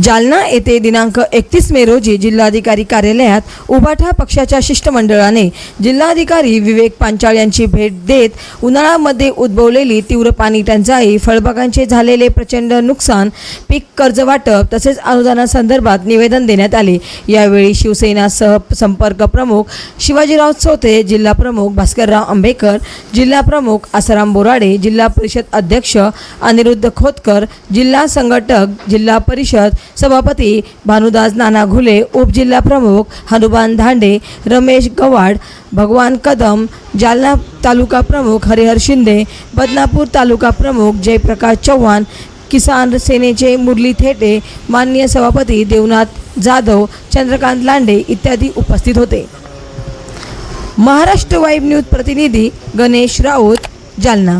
जालना येथे दिनांक 31 मे रोजी जिल्हाधिकारी कार्यालयात उभाटा पक्षाच्या शिष्टमंडळाने जिल्हाधिकारी विवेक पांचाळ यांची भेट देत उन्हाळ्यामध्ये उद्भवलेली तीव्र पाणी टंचाई, फळबागांचे झालेले प्रचंड नुकसान, पीक कर्ज वाटप तसेच अनुदानासंदर्भात निवेदन देण्यात आले। यावेळी शिवसेना संपर्क प्रमुख शिवाजीराव चौथे, जिल्हा प्रमुख भास्करराव आंबेकर, जिल्हा प्रमुख आसाराम बोराडे, जिल्हा परिषद अध्यक्ष अनिरुद्ध खोतकर, जिल्हा संघटक जिल्हा परिषद सभापती भानुदास नाना घुले, उपजिल्हा प्रमुख हनुमान धांडे, रमेश गवाड, भगवान कदम, जालना तालुका प्रमुख हरिहर शिंदे, बदनापूर तालुका प्रमुख जयप्रकाश चव्हाण, किसान सेनेचे मुरली थेटे, माननीय सभापती देवनाथ जाधव, चंद्रकांत लांडे इत्यादी उपस्थित होते। महाराष्ट्र वाइब न्यूज प्रतिनिधी गणेश राऊत, जालना।